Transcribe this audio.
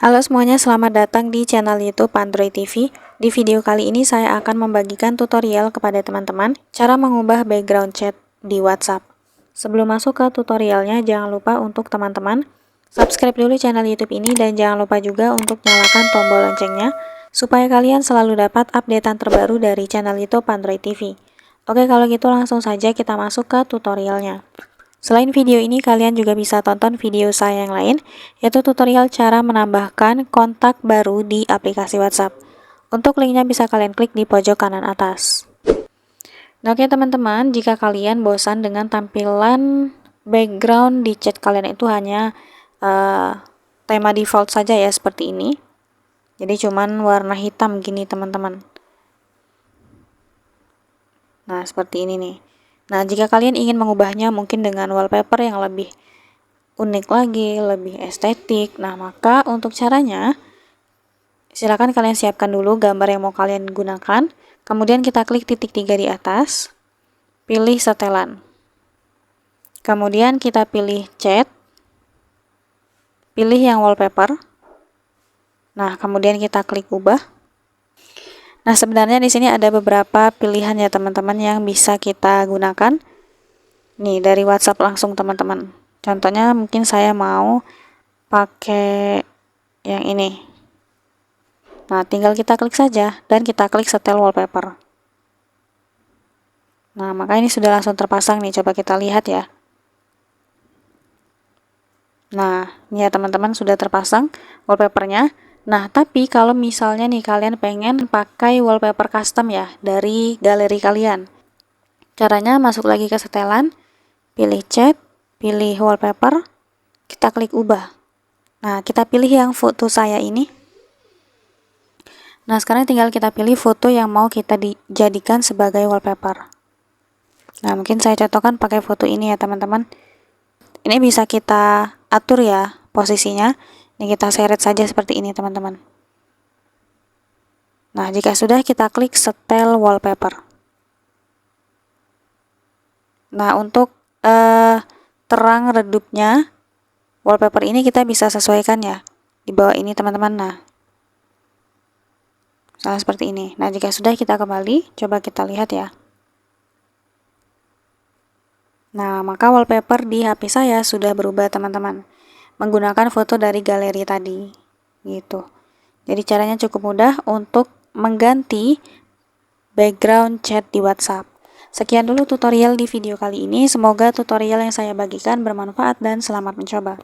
Halo semuanya, selamat datang di channel YouTube Android TV. Di video kali ini saya akan membagikan tutorial kepada teman-teman cara mengubah background chat di WhatsApp. Sebelum masuk ke tutorialnya, jangan lupa untuk teman-teman subscribe dulu channel YouTube ini dan jangan lupa juga untuk nyalakan tombol loncengnya supaya kalian selalu dapat updatean terbaru dari channel YouTube Android TV. Oke, kalau gitu langsung saja kita masuk ke tutorialnya. Selain video ini, kalian juga bisa tonton video saya yang lain, yaitu tutorial cara menambahkan kontak baru di aplikasi WhatsApp. Untuk linknya bisa kalian klik di pojok kanan atas. Nah, oke teman-teman, jika kalian bosan dengan tampilan background di chat kalian itu hanya tema default saja ya, seperti ini. Jadi cuman warna hitam gini teman-teman. Nah, seperti ini nih. Nah, jika kalian ingin mengubahnya mungkin dengan wallpaper yang lebih unik lagi, lebih estetik. Nah, maka untuk caranya, silakan kalian siapkan dulu gambar yang mau kalian gunakan. Kemudian kita klik titik 3 di atas, pilih setelan. Kemudian kita pilih chat, pilih yang wallpaper. Nah, kemudian kita klik ubah. Nah, sebenarnya di sini ada beberapa pilihan ya teman-teman yang bisa kita gunakan. Nih, dari WhatsApp langsung teman-teman. Contohnya mungkin saya mau pakai yang ini. Nah, tinggal kita klik saja dan kita klik setel wallpaper. Nah, maka ini sudah langsung terpasang nih. Coba kita lihat ya. Nah, ini ya teman-teman sudah terpasang wallpapernya. Nah, tapi kalau misalnya nih kalian pengen pakai wallpaper custom ya dari galeri kalian. Caranya masuk lagi ke setelan, pilih chat, pilih wallpaper, kita klik ubah. Nah, kita pilih yang foto saya ini. Nah, sekarang tinggal kita pilih foto yang mau kita dijadikan sebagai wallpaper. Nah, mungkin saya contohkan pakai foto ini ya teman-teman. Ini bisa kita atur ya posisinya. Ini kita seret saja seperti ini teman-teman. Nah, jika sudah kita klik setel wallpaper. Nah, untuk terang redupnya wallpaper ini kita bisa sesuaikan ya di bawah ini teman-teman. Nah, misalnya seperti ini. Nah, jika sudah kita kembali, coba kita lihat ya. Nah, maka wallpaper di HP saya sudah berubah teman-teman, menggunakan foto dari galeri tadi gitu. Jadi caranya cukup mudah untuk mengganti background chat di WhatsApp. Sekian dulu tutorial di video kali ini. Semoga tutorial yang saya bagikan bermanfaat dan selamat mencoba.